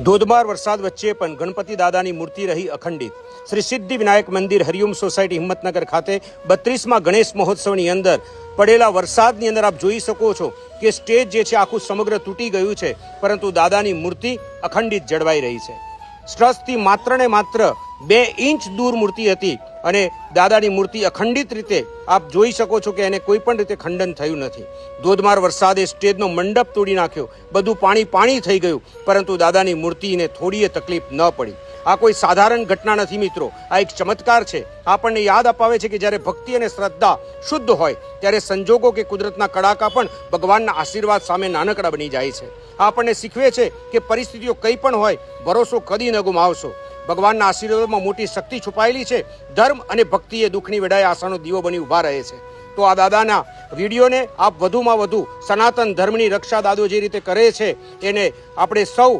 ધોધમાર વરસાદ વચ્ચે પણ ગણપતિ દાદાની મૂર્તિ રહી અખંડિત. શ્રી સિદ્ધિ વિનાયક મંદિર હરિઓમ સોસાયટી હિંમતનગર ખાતે 32મા ગણેશ મહોત્સવની અંદર પડેલા વરસાદની અંદર આપ જોઈ શકો છો કે સ્ટેજ જે છે આખું સમગ્ર તૂટી ગયું છે, પરંતુ દાદાની મૂર્તિ અખંડિત જળવાઈ રહી છે. સ્ટ્રસથી માત્ર ને માત્ર 2 ઇંચ દૂર મૂર્તિ હતી અને દાદાની મૂર્તિ અખંડિત રીતે આપ જોઈ શકો છો કે એને કોઈ પણ રીતે ખંડન થયું નથી. ધોધમાર વરસાદે સ્ટેજનો મંડપ તોડી નાખ્યો, બધું પાણી થઈ ગયું, પરંતુ દાદાની મૂર્તિને થોડીએ તકલીફ ન પડી. આ કોઈ સાધારણ ઘટના નથી મિત્રો, આ એક ચમત્કાર છે. આપણને યાદ અપાવે છે કે જ્યારે ભક્તિ અને શ્રદ્ધા શુદ્ધ હોય ત્યારે સંજોગો કે કુદરતના કડાકા પણ ભગવાનના આશીર્વાદ સામે નાનકડા બની જાય છે. આપણને શીખવે છે કે પરિસ્થિતિઓ કંઈ પણ હોય, ભરોસો કદી ન ગુમાવશો. ભગવાનના આશીર્વાદમાં મોટી શક્તિ છુપાયેલી છે. ધર્મ અને ભક્તિ એ દુઃખની વેળાએ આશાનો દીવો બની ઊભા રહે છે. તો આ દાદાના વિડીયોને આપ વધુમાં વધુ સનાતન ધર્મની રક્ષા દાદો જે રીતે કરે છે એને આપણે સૌ